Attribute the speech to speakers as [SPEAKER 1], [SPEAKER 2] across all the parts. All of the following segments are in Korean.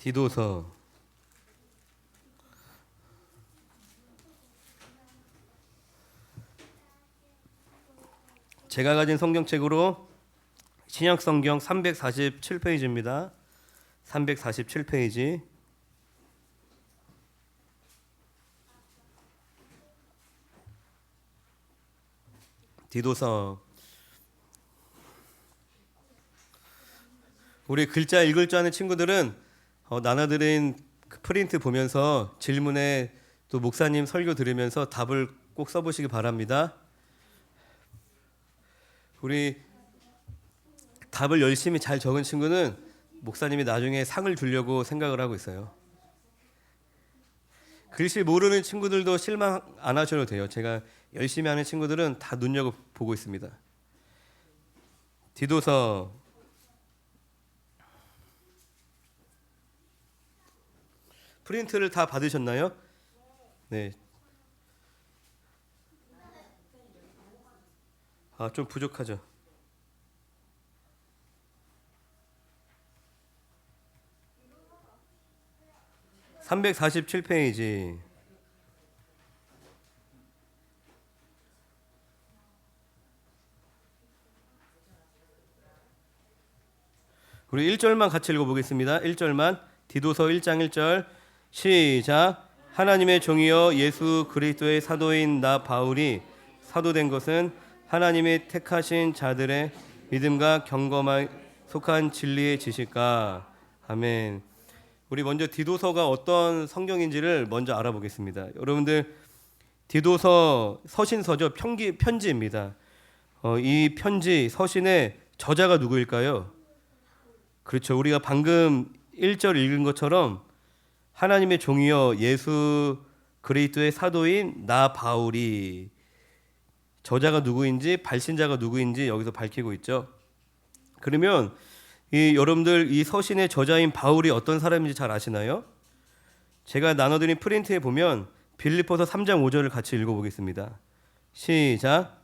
[SPEAKER 1] 디도서 제가 가진 성경책으로 신약 성경 347페이지입니다. 347페이지. 디도서. 우리 글자 읽을 줄 아는 친구들은 나눠드린 그 프린트 보면서 질문에 또 목사님 설교 들으면서 답을 꼭 써보시기 바랍니다. 우리 답을 열심히 잘 적은 친구는 목사님이 나중에 상을 주려고 생각을 하고 있어요. 글씨 모르는 친구들도 실망 안 하셔도 돼요. 제가 열심히 하는 친구들은 다 눈여겨보고 있습니다. 디도서 프린트를 다 받으셨나요? 네. 좀 부족하죠. (347페이지) 우리 1절만 같이 읽어보겠습니다. 1절만. 디도서 1장 1절 시작. 하나님의 종이여 예수 그리스도의 사도인 나 바울이 사도된 것은 하나님의 택하신 자들의 믿음과 경건에 속한 진리의 지식과. 아멘. 우리 먼저 디도서가 어떤 성경인지를 먼저 알아보겠습니다. 여러분들 디도서 서신서죠. 편지입니다. 이 편지 서신의 저자가 누구일까요? 그렇죠. 우리가 방금 1절 읽은 것처럼 하나님의 종이여 예수 그리스도의 사도인 나 바울이, 저자가 누구인지 발신자가 누구인지 여기서 밝히고 있죠. 그러면 여러분들 이 서신의 저자인 바울이 어떤 사람인지 잘 아시나요? 제가 나눠드린 프린트에 보면 빌립보서 3장 5절을 같이 읽어보겠습니다. 시작.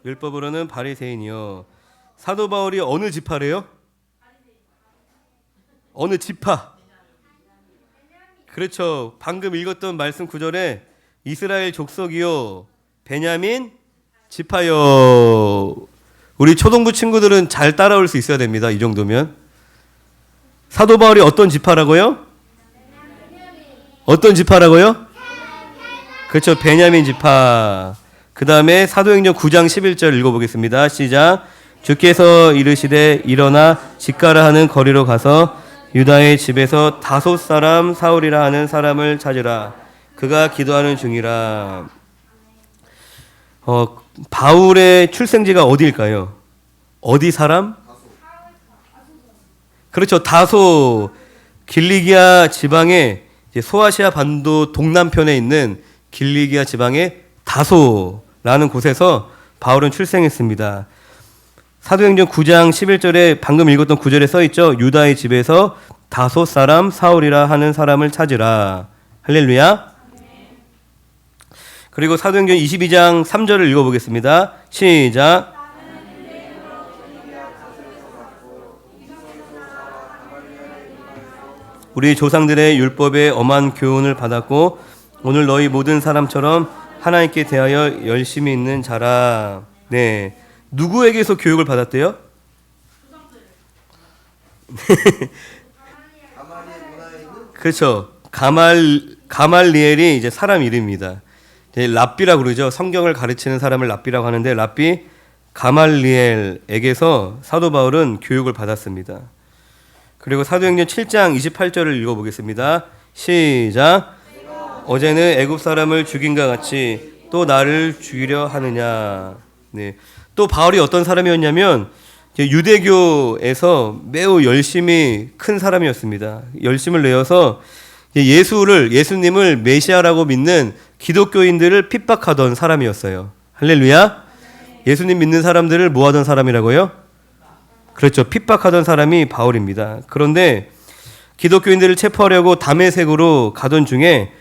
[SPEAKER 1] 율법으로는 바리새인이요. 사도 바울이 어느 지파래요? 어느 지파? 그렇죠. 방금 읽었던 말씀 구절에 이스라엘 족속이요 베냐민 지파요. 우리 초등부 친구들은 잘 따라올 수 있어야 됩니다. 이 정도면. 사도 바울이 어떤 지파라고요? 어떤 지파라고요? 그렇죠. 베냐민 지파. 그 다음에 사도행전 9장 11절 읽어보겠습니다. 시작. 주께서 이르시되 일어나 직가라 하는 거리로 가서 유다의 집에서 다소 사람 사울이라 하는 사람을 찾으라. 그가 기도하는 중이라. 바울의 출생지가 어디일까요? 어디 사람? 그렇죠. 다소. 길리기아 지방의 소아시아 반도 동남편에 있는 길리기아 지방의 다소라는 곳에서 바울은 출생했습니다. 사도행전 9장 11절에 방금 읽었던 9절에 써있죠. 유다의 집에서 다소 사람 사울이라 하는 사람을 찾으라. 할렐루야. 그리고 사도행전 22장 3절을 읽어보겠습니다. 시작. 우리 조상들의 율법에 엄한 교훈을 받았고 오늘 너희 모든 사람처럼 하나님께 대하여 열심히 있는 자라. 네. 누구에게서 교육을 받았대요? 그렇죠. 가말리엘이 이제 사람 이름입니다. 랍비라고 그러죠. 성경을 가르치는 사람을 랍비라고 하는데 랍비 가말리엘에게서 사도 바울은 교육을 받았습니다. 그리고 사도행전 7장 28절을 읽어보겠습니다. 시작. 어제는 애굽 사람을 죽인과 같이 또 나를 죽이려 하느냐. 네. 또 바울이 어떤 사람이었냐면 유대교에서 매우 열심히 큰 사람이었습니다. 열심을 내어서 예수님을 메시아라고 믿는 기독교인들을 핍박하던 사람이었어요. 할렐루야. 예수님 믿는 사람들을 뭐 하던 사람이라고요? 그렇죠. 핍박하던 사람이 바울입니다. 그런데 기독교인들을 체포하려고 다메섹으로 가던 중에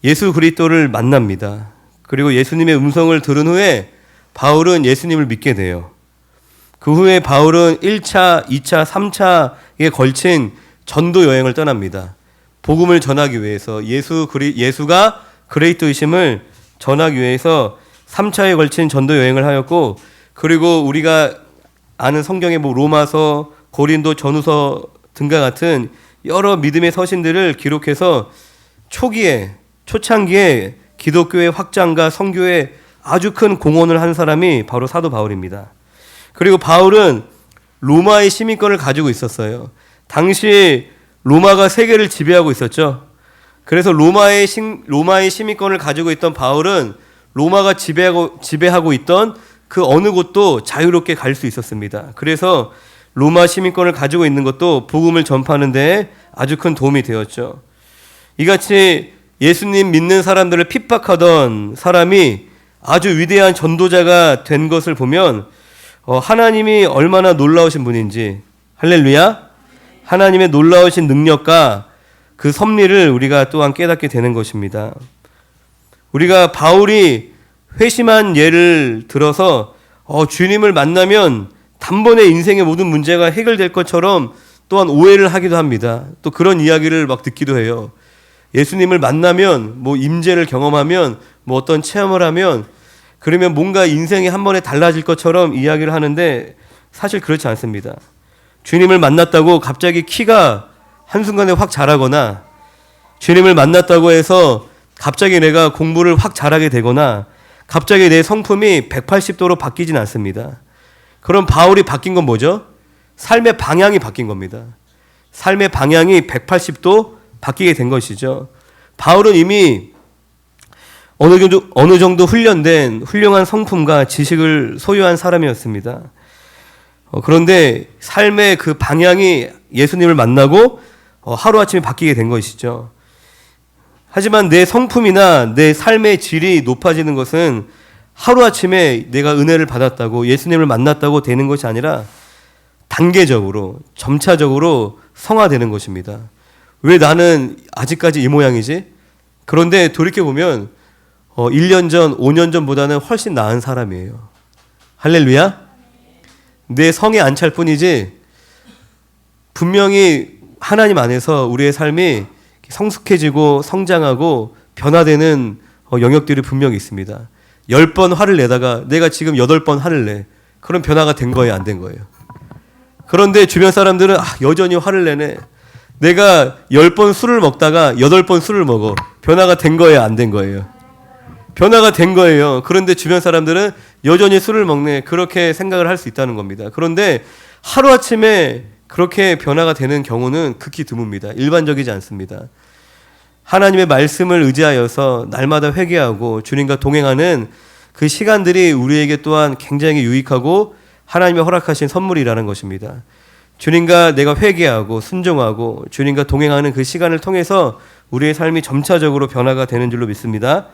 [SPEAKER 1] 예수 그리스도를 만납니다. 그리고 예수님의 음성을 들은 후에 바울은 예수님을 믿게 돼요. 그 후에 바울은 1차, 2차, 3차에 걸친 전도 여행을 떠납니다. 복음을 전하기 위해서 예수가 그리스도이심을 전하기 위해서 3차에 걸친 전도 여행을 하였고, 그리고 우리가 아는 성경의 로마서, 고린도, 전후서 등과 같은 여러 믿음의 서신들을 기록해서 초창기에 기독교의 확장과 선교에 아주 큰 공헌을 한 사람이 바로 사도 바울입니다. 그리고 바울은 로마의 시민권을 가지고 있었어요. 당시 로마가 세계를 지배하고 있었죠. 그래서 로마의 시민권을 가지고 있던 바울은 로마가 지배하고 있던 그 어느 곳도 자유롭게 갈 수 있었습니다. 그래서 로마 시민권을 가지고 있는 것도 복음을 전파하는 데 아주 큰 도움이 되었죠. 이같이 예수님 믿는 사람들을 핍박하던 사람이 아주 위대한 전도자가 된 것을 보면 하나님이 얼마나 놀라우신 분인지, 할렐루야, 하나님의 놀라우신 능력과 그 섭리를 우리가 또한 깨닫게 되는 것입니다. 우리가 바울이 회심한 예를 들어서 주님을 만나면 단번에 인생의 모든 문제가 해결될 것처럼 또한 오해를 하기도 합니다. 또 그런 이야기를 막 듣기도 해요. 예수님을 만나면 임재를 경험하면 어떤 체험을 하면 그러면 뭔가 인생이 한 번에 달라질 것처럼 이야기를 하는데 사실 그렇지 않습니다. 주님을 만났다고 갑자기 키가 한순간에 확 자라거나, 주님을 만났다고 해서 갑자기 내가 공부를 확 잘하게 되거나, 갑자기 내 성품이 180도로 바뀌진 않습니다. 그럼 바울이 바뀐 건 뭐죠? 삶의 방향이 바뀐 겁니다. 삶의 방향이 180도 바뀌게 된 것이죠. 바울은 이미 어느 정도 훈련된 훌륭한 성품과 지식을 소유한 사람이었습니다. 그런데 삶의 그 방향이 예수님을 만나고 하루아침에 바뀌게 된 것이죠. 하지만 내 성품이나 내 삶의 질이 높아지는 것은 하루아침에 내가 은혜를 받았다고, 예수님을 만났다고 되는 것이 아니라 단계적으로, 점차적으로 성화되는 것입니다. 왜 나는 아직까지 이 모양이지? 그런데 돌이켜보면 1년 전, 5년 전보다는 훨씬 나은 사람이에요. 할렐루야? 내 성에 안 찰 뿐이지 분명히 하나님 안에서 우리의 삶이 성숙해지고 성장하고 변화되는 영역들이 분명히 있습니다. 10번 화를 내다가 내가 지금 8번 화를 내. 그럼 변화가 된 거예요, 안 된 거예요? 그런데 주변 사람들은 여전히 화를 내네. 내가 10번 술을 먹다가 8번 술을 먹어. 변화가 된 거예요, 안 된 거예요? 변화가 된 거예요. 그런데 주변 사람들은 여전히 술을 먹네. 그렇게 생각을 할 수 있다는 겁니다. 그런데 하루아침에 그렇게 변화가 되는 경우는 극히 드뭅니다. 일반적이지 않습니다. 하나님의 말씀을 의지하여서 날마다 회개하고 주님과 동행하는 그 시간들이 우리에게 또한 굉장히 유익하고 하나님의 허락하신 선물이라는 것입니다. 주님과 내가 회개하고 순종하고 주님과 동행하는 그 시간을 통해서 우리의 삶이 점차적으로 변화가 되는 줄로 믿습니다.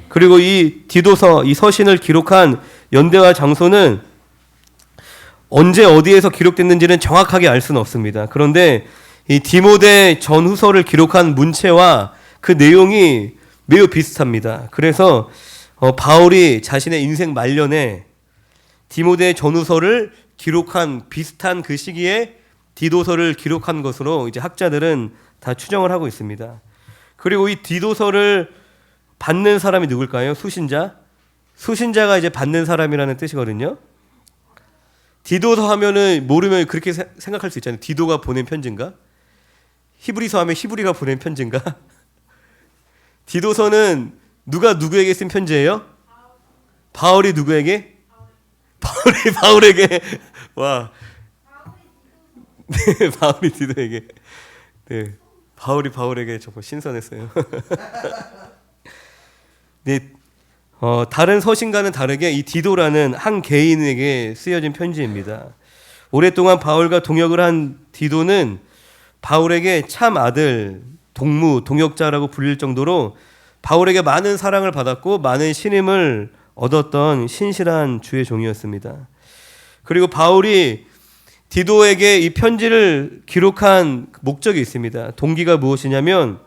[SPEAKER 1] 그리고 이 디도서, 이 서신을 기록한 연대와 장소는 언제 어디에서 기록됐는지는 정확하게 알 수는 없습니다. 그런데 이 디모데 전후서를 기록한 문체와 그 내용이 매우 비슷합니다. 그래서 바울이 자신의 인생 말년에 디모데 전후서를 기록한 비슷한 그 시기에 디도서를 기록한 것으로 이제 학자들은 다 추정을 하고 있습니다. 그리고 이 디도서를 받는 사람이 누굴까요? 수신자. 수신자가 이제 받는 사람이라는 뜻이거든요. 디도서 하면은 모르면 그렇게 생각할 수 있잖아요. 디도가 보낸 편지인가? 히브리서 하면 히브리가 보낸 편지인가? 디도서는 누가 누구에게 쓴 편지예요? 바울이 누구에게? 바울에게. 와. 네, 바울이 디도에게. 네, 바울에게 정말 신선했어요. 네, 다른 서신과는 다르게 이 디도라는 한 개인에게 쓰여진 편지입니다. 오랫동안 바울과 동역을 한 디도는 바울에게 참 아들, 동무, 동역자라고 불릴 정도로 바울에게 많은 사랑을 받았고 많은 신임을 얻었던 신실한 주의 종이었습니다. 그리고 바울이 디도에게 이 편지를 기록한 목적이 있습니다. 동기가 무엇이냐면,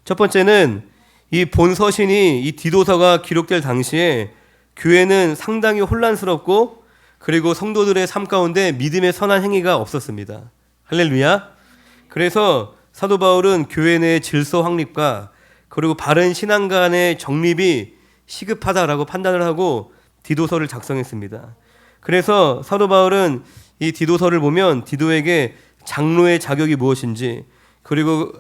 [SPEAKER 1] 첫 번째는 이 본 서신이, 이 디도서가 기록될 당시에 교회는 상당히 혼란스럽고 그리고 성도들의 삶 가운데 믿음의 선한 행위가 없었습니다. 할렐루야. 그래서 사도 바울은 교회 내 질서 확립과 그리고 바른 신앙 간의 정립이 시급하다라고 판단을 하고 디도서를 작성했습니다. 그래서 사도 바울은 이 디도서를 보면 디도에게 장로의 자격이 무엇인지 그리고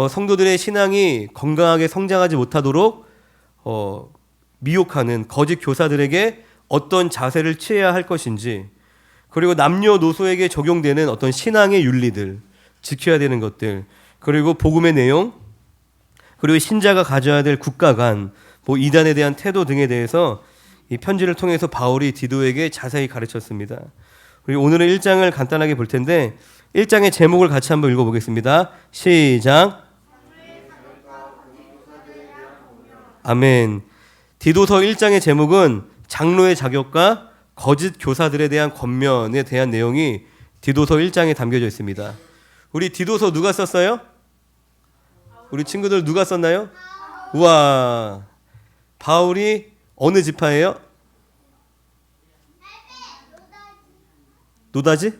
[SPEAKER 1] 성도들의 신앙이 건강하게 성장하지 못하도록 미혹하는 거짓 교사들에게 어떤 자세를 취해야 할 것인지 그리고 남녀노소에게 적용되는 어떤 신앙의 윤리들 지켜야 되는 것들 그리고 복음의 내용 그리고 신자가 가져야 될 국가 간 이단에 대한 태도 등에 대해서 이 편지를 통해서 바울이 디도에게 자세히 가르쳤습니다. 우리 오늘은 1장을 간단하게 볼 텐데 1장의 제목을 같이 한번 읽어보겠습니다. 시작. 아멘. 디도서 1장의 제목은 장로의 자격과 거짓 교사들에 대한 권면에 대한 내용이 디도서 1장에 담겨져 있습니다. 우리 디도서 누가 썼어요? 우리 친구들 누가 썼나요? 우와, 바울이 어느 지파예요? 노다지?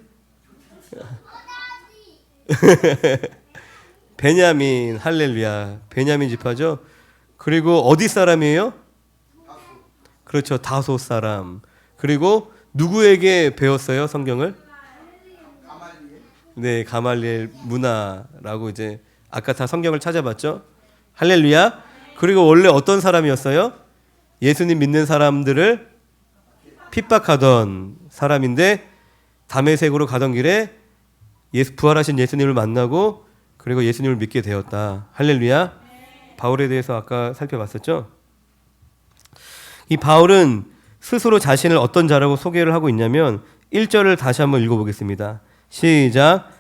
[SPEAKER 1] 베냐민, 할렐루야. 베냐민 지파죠. 그리고 어디 사람이에요? 그렇죠, 다소 사람. 그리고 누구에게 배웠어요, 성경을? 네, 가말리엘 문화라고 이제 아까 다 성경을 찾아봤죠. 할렐루야. 그리고 원래 어떤 사람이었어요? 예수님 믿는 사람들을 핍박하던 사람인데 다메섹으로 가던 길에 부활하신 예수님을 만나고 그리고 예수님을 믿게 되었다. 할렐루야. 바울에 대해서 아까 살펴봤었죠. 이 바울은 스스로 자신을 어떤 자라고 소개를 하고 있냐면 1절을 다시 한번 읽어보겠습니다. 시작.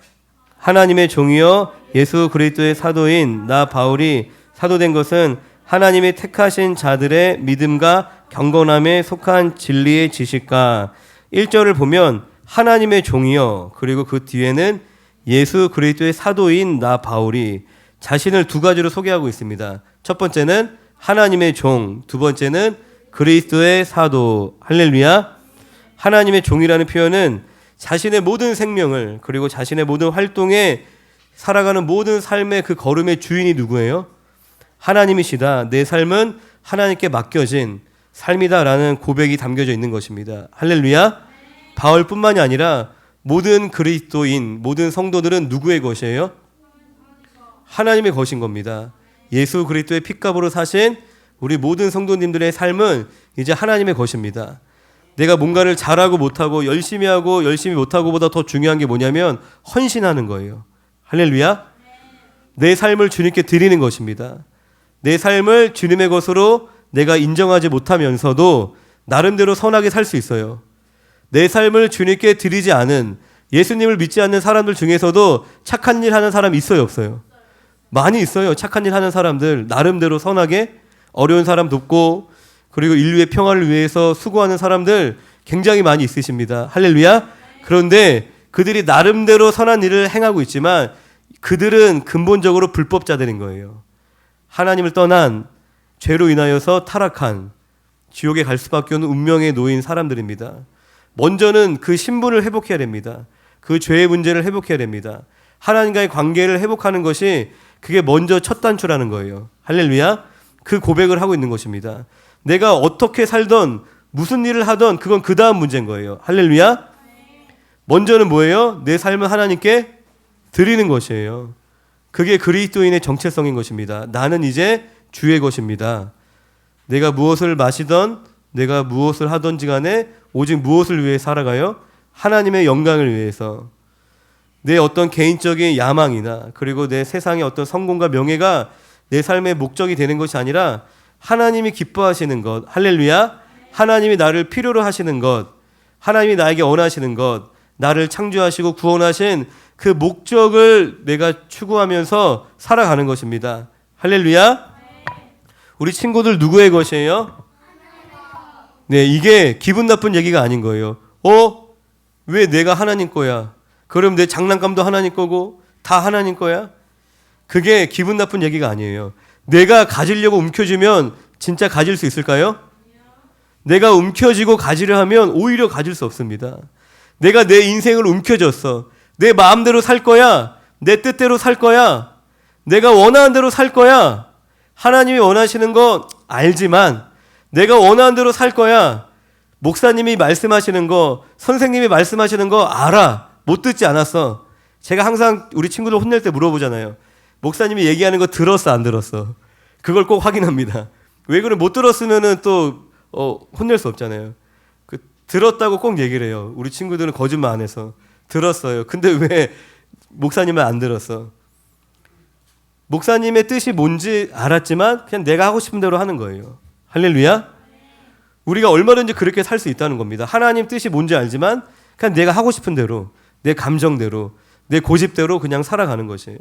[SPEAKER 1] 하나님의 종이여 예수 그리스도의 사도인 나 바울이 사도된 것은 하나님이 택하신 자들의 믿음과 경건함에 속한 진리의 지식과 1절을 보면 하나님의 종이여 그리고 그 뒤에는 예수 그리스도의 사도인 나 바울이 자신을 두 가지로 소개하고 있습니다. 첫 번째는 하나님의 종, 두 번째는 그리스도의 사도. 할렐루야. 하나님의 종이라는 표현은 자신의 모든 생명을 그리고 자신의 모든 활동에 살아가는 모든 삶의 그 걸음의 주인이 누구예요? 하나님이시다. 내 삶은 하나님께 맡겨진 삶이다라는 고백이 담겨져 있는 것입니다. 할렐루야. 바울뿐만이 아니라 모든 그리스도인, 모든 성도들은 누구의 것이에요? 하나님의 것인 겁니다. 예수 그리스도의 핏값으로 사신 우리 모든 성도님들의 삶은 이제 하나님의 것입니다. 내가 뭔가를 잘하고 못하고 열심히 하고 열심히 못하고 보다 더 중요한 게 뭐냐면 헌신하는 거예요. 할렐루야. 내 삶을 주님께 드리는 것입니다. 내 삶을 주님의 것으로 내가 인정하지 못하면서도 나름대로 선하게 살 수 있어요. 내 삶을 주님께 드리지 않은 예수님을 믿지 않는 사람들 중에서도 착한 일 하는 사람이 있어요, 없어요? 많이 있어요. 착한 일 하는 사람들, 나름대로 선하게 어려운 사람 돕고 그리고 인류의 평화를 위해서 수고하는 사람들 굉장히 많이 있으십니다. 할렐루야. 그런데 그들이 나름대로 선한 일을 행하고 있지만 그들은 근본적으로 불법자들인 거예요. 하나님을 떠난 죄로 인하여서 타락한 지옥에 갈 수밖에 없는 운명에 놓인 사람들입니다. 먼저는 그 신분을 회복해야 됩니다. 그 죄의 문제를 회복해야 됩니다. 하나님과의 관계를 회복하는 것이 그게 먼저 첫 단추라는 거예요. 할렐루야. 그 고백을 하고 있는 것입니다. 내가 어떻게 살던 무슨 일을 하던 그건 그 다음 문제인 거예요. 할렐루야. 먼저는 뭐예요? 내 삶을 하나님께 드리는 것이에요. 그게 그리스도인의 정체성인 것입니다. 나는 이제 주의 것입니다. 내가 무엇을 마시던 내가 무엇을 하던지 간에 오직 무엇을 위해 살아가요? 하나님의 영광을 위해서. 내 어떤 개인적인 야망이나 그리고 내 세상의 어떤 성공과 명예가 내 삶의 목적이 되는 것이 아니라 하나님이 기뻐하시는 것, 할렐루야. 하나님이 나를 필요로 하시는 것, 하나님이 나에게 원하시는 것, 나를 창조하시고 구원하신 그 목적을 내가 추구하면서 살아가는 것입니다. 할렐루야. 우리 친구들 누구의 것이에요? 네, 이게 기분 나쁜 얘기가 아닌 거예요. 왜 내가 하나님 거야? 그럼 내 장난감도 하나님 거고 다 하나님 거야? 그게 기분 나쁜 얘기가 아니에요. 내가 가지려고 움켜쥐면 진짜 가질 수 있을까요? 내가 움켜쥐고 가지려 하면 오히려 가질 수 없습니다. 내가 내 인생을 움켜쥐었어. 내 마음대로 살 거야. 내 뜻대로 살 거야. 내가 원하는 대로 살 거야. 하나님이 원하시는 거 알지만 내가 원하는 대로 살 거야. 목사님이 말씀하시는 거, 선생님이 말씀하시는 거 알아. 못 듣지 않았어. 제가 항상 우리 친구들 혼낼 때 물어보잖아요. 목사님이 얘기하는 거 들었어, 안 들었어? 그걸 꼭 확인합니다. 왜 그래? 못 들었으면은 또 혼낼 수 없잖아요. 들었다고 꼭 얘기를 해요. 우리 친구들은 거짓말 안 해서 들었어요. 근데 왜 목사님은 안 들었어? 목사님의 뜻이 뭔지 알았지만 그냥 내가 하고 싶은 대로 하는 거예요. 할렐루야. 우리가 얼마든지 그렇게 살 수 있다는 겁니다. 하나님 뜻이 뭔지 알지만 그냥 내가 하고 싶은 대로, 내 감정대로, 내 고집대로 그냥 살아가는 것이에요.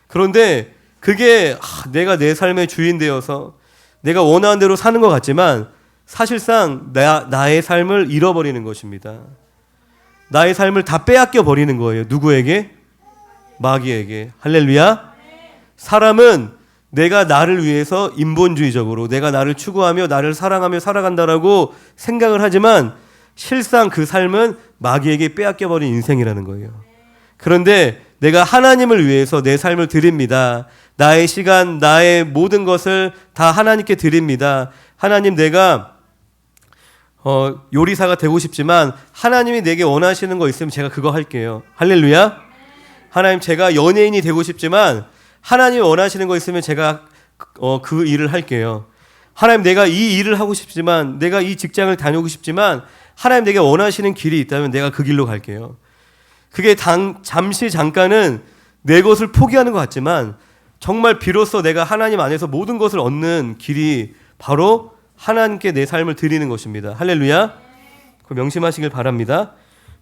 [SPEAKER 1] 그런데 그게 내가 내 삶의 주인 되어서 내가 원하는 대로 사는 것 같지만 사실상 나의 삶을 잃어버리는 것입니다. 나의 삶을 다 빼앗겨 버리는 거예요. 누구에게? 마귀에게. 할렐루야. 사람은 내가 나를 위해서 인본주의적으로 내가 나를 추구하며 나를 사랑하며 살아간다라고 생각을 하지만 실상 그 삶은 마귀에게 빼앗겨버린 인생이라는 거예요. 그런데 내가 하나님을 위해서 내 삶을 드립니다. 나의 시간, 나의 모든 것을 다 하나님께 드립니다. 하나님, 내가 요리사가 되고 싶지만 하나님이 내게 원하시는 거 있으면 제가 그거 할게요. 할렐루야. 하나님, 제가 연예인이 되고 싶지만 하나님이 원하시는 거 있으면 제가 그 일을 할게요. 하나님, 내가 이 일을 하고 싶지만, 내가 이 직장을 다니고 싶지만 하나님 내게 원하시는 길이 있다면 내가 그 길로 갈게요. 그게 잠시 잠깐은 내 것을 포기하는 것 같지만 정말 비로소 내가 하나님 안에서 모든 것을 얻는 길이 바로 하나님께 내 삶을 드리는 것입니다. 할렐루야. 그거 명심하시길 바랍니다.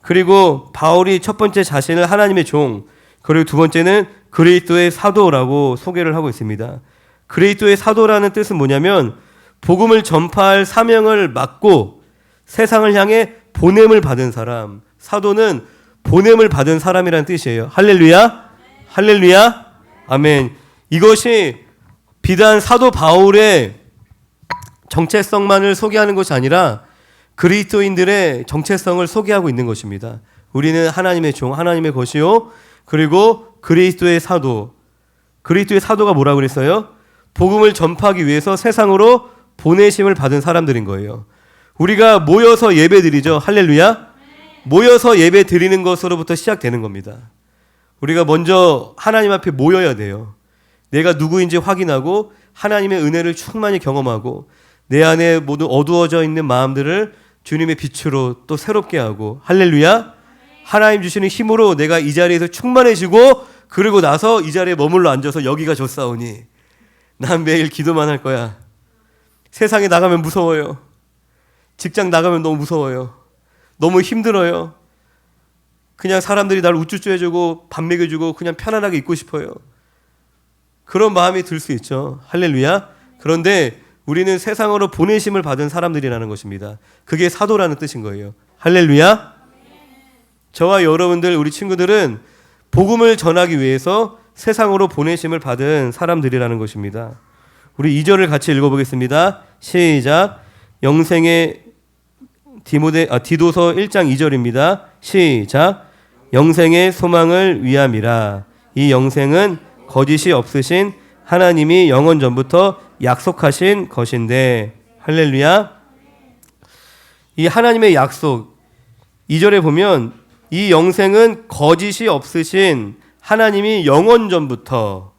[SPEAKER 1] 그리고 바울이 첫 번째 자신을 하나님의 종, 그리고 두 번째는 그리스도의 사도라고 소개를 하고 있습니다. 그리스도의 사도라는 뜻은 뭐냐면 복음을 전파할 사명을 맡고 세상을 향해 보냄을 받은 사람. 사도는 보냄을 받은 사람이라는 뜻이에요. 할렐루야. 할렐루야. 아멘. 이것이 비단 사도 바울의 정체성만을 소개하는 것이 아니라 그리스도인들의 정체성을 소개하고 있는 것입니다. 우리는 하나님의 종, 하나님의 것이요. 그리고 그리스도의 사도. 그리스도의 사도가 뭐라고 그랬어요? 복음을 전파하기 위해서 세상으로 보내심을 받은 사람들인 거예요. 우리가 모여서 예배 드리죠. 할렐루야. 모여서 예배 드리는 것으로부터 시작되는 겁니다. 우리가 먼저 하나님 앞에 모여야 돼요. 내가 누구인지 확인하고 하나님의 은혜를 충만히 경험하고 내 안에 모두 어두워져 있는 마음들을 주님의 빛으로 또 새롭게 하고, 할렐루야. 하나님 주시는 힘으로 내가 이 자리에서 충만해지고 그리고 나서 이 자리에 머물러 앉아서 여기가 좋사오니 난 매일 기도만 할 거야. 세상에 나가면 무서워요. 직장 나가면 너무 무서워요. 너무 힘들어요. 그냥 사람들이 나를 우쭈쭈 해주고 밥 먹여주고 그냥 편안하게 있고 싶어요. 그런 마음이 들 수 있죠. 할렐루야. 그런데 우리는 세상으로 보내심을 받은 사람들이라는 것입니다. 그게 사도라는 뜻인 거예요. 할렐루야. 저와 여러분들, 우리 친구들은 복음을 전하기 위해서 세상으로 보내심을 받은 사람들이라는 것입니다. 우리 2절을 같이 읽어보겠습니다. 시작. 영생의 디도서 1장 2절입니다. 시작. 영생의 소망을 위함이라. 이 영생은 거짓이 없으신 하나님이 영원 전부터 약속하신 것인데. 할렐루야. 이 하나님의 약속, 2절에 보면 이 영생은 거짓이 없으신 하나님이 영원 전부터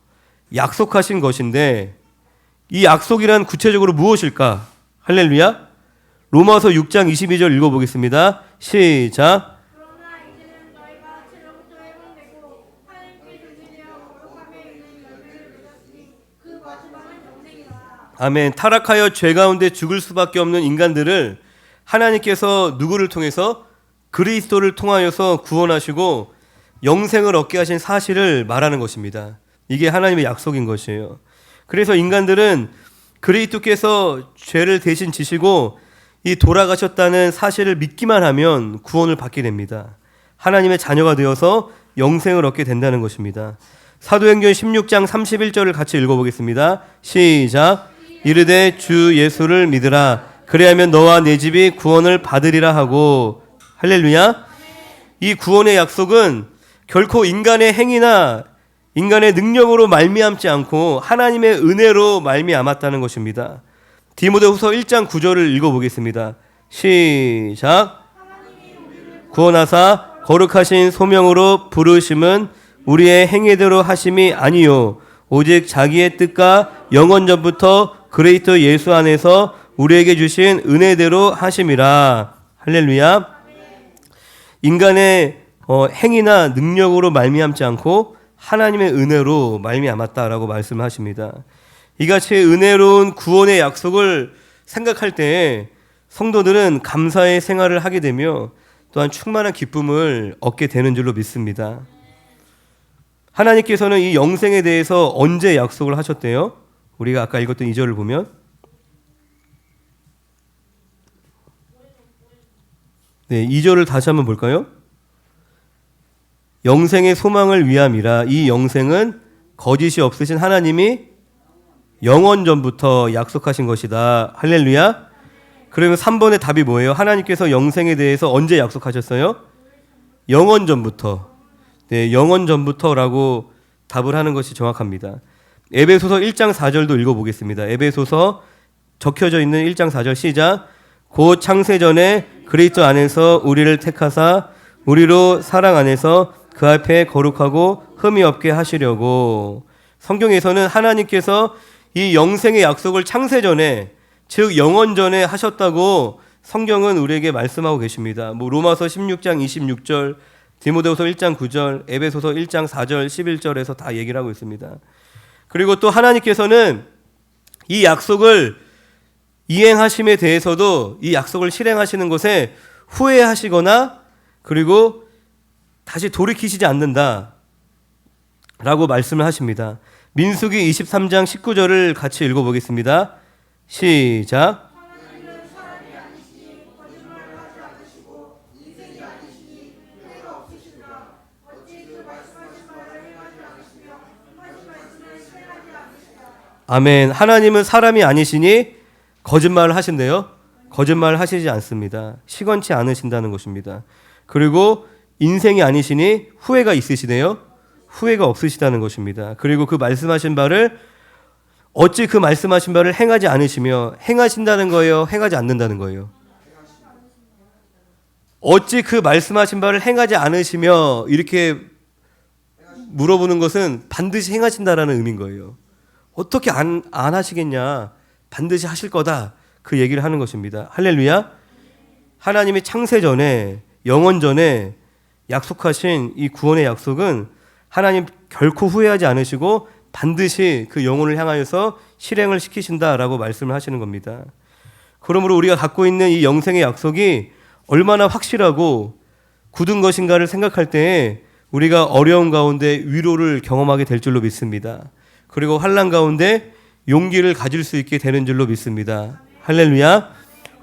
[SPEAKER 1] 약속하신 것인데, 이 약속이란 구체적으로 무엇일까? 할렐루야. 로마서 6장 22절 읽어보겠습니다. 시작. 아멘. 타락하여 죄 가운데 죽을 수밖에 없는 인간들을 하나님께서 누구를 통해서? 그리스도를 통하여서 구원하시고 영생을 얻게 하신 사실을 말하는 것입니다. 이게 하나님의 약속인 것이에요. 그래서 인간들은 그리스도께서 죄를 대신 지시고 이 돌아가셨다는 사실을 믿기만 하면 구원을 받게 됩니다. 하나님의 자녀가 되어서 영생을 얻게 된다는 것입니다. 사도행전 16장 31절을 같이 읽어보겠습니다. 시작. 이르되 주 예수를 믿으라. 그리하면 너와 내 집이 구원을 받으리라 하고. 할렐루야. 이 구원의 약속은 결코 인간의 행위나 인간의 능력으로 말미암지 않고 하나님의 은혜로 말미암았다는 것입니다. 디모데후서 1장 9절을 읽어보겠습니다. 시작. 구원하사 거룩하신 소명으로 부르심은 우리의 행위대로 하심이 아니요 오직 자기의 뜻과 영원 전부터 그리스도 예수 안에서 우리에게 주신 은혜대로 하심이라. 할렐루야. 인간의 행위나 능력으로 말미암지 않고 하나님의 은혜로 말미암았다라고 말씀하십니다. 이같이 은혜로운 구원의 약속을 생각할 때 성도들은 감사의 생활을 하게 되며 또한 충만한 기쁨을 얻게 되는 줄로 믿습니다. 하나님께서는 이 영생에 대해서 언제 약속을 하셨대요? 우리가 아까 읽었던 2절을 보면 네, 2절을 다시 한번 볼까요? 영생의 소망을 위함이라. 이 영생은 거짓이 없으신 하나님이 영원 전부터 약속하신 것이다. 할렐루야. 그러면 3번의 답이 뭐예요? 하나님께서 영생에 대해서 언제 약속하셨어요? 영원 전부터. 네, 영원 전부터라고 답을 하는 것이 정확합니다. 에베소서 1장 4절도 읽어보겠습니다. 에베소서 적혀져 있는 1장 4절 시작. 곧 창세전에 그리스도 안에서 우리를 택하사 우리로 사랑 안에서 그 앞에 거룩하고 흠이 없게 하시려고. 성경에서는 하나님께서 이 영생의 약속을 창세전에 즉 영원전에 하셨다고 성경은 우리에게 말씀하고 계십니다. 로마서 16장 26절, 디모데후서 1장 9절, 에베소서 1장 4절, 11절에서 다 얘기를 하고 있습니다. 그리고 또 하나님께서는 이 약속을 이행하심에 대해서도 이 약속을 실행하시는 것에 후회하시거나 그리고 다시 돌이키시지 않는다 라고 말씀을 하십니다. 민수기 23장 19절을 같이 읽어보겠습니다. 시작. 아멘. 하나님은 사람이 아니시니 거짓말을 하신대요. 거짓말을 하시지 않습니다. 시건치 않으신다는 것입니다. 그리고 인생이 아니시니 후회가 있으시네요. 후회가 없으시다는 것입니다. 그리고 그 말씀하신 바를 어찌 그 말씀하신 바를 행하지 않으시며 행하신다는 거예요? 행하지 않는다는 거예요? 어찌 그 말씀하신 바를 행하지 않으시며 이렇게 물어보는 것은 반드시 행하신다라는 의미인 거예요. 어떻게 안 하시겠냐? 반드시 하실 거다. 그 얘기를 하는 것입니다. 할렐루야. 하나님이 창세전에 영원전에 약속하신 이 구원의 약속은 하나님 결코 후회하지 않으시고 반드시 그 영혼을 향하여서 실행을 시키신다라고 말씀을 하시는 겁니다. 그러므로 우리가 갖고 있는 이 영생의 약속이 얼마나 확실하고 굳은 것인가를 생각할 때에 우리가 어려운 가운데 위로를 경험하게 될 줄로 믿습니다. 그리고 환난 가운데 용기를 가질 수 있게 되는 줄로 믿습니다. 할렐루야.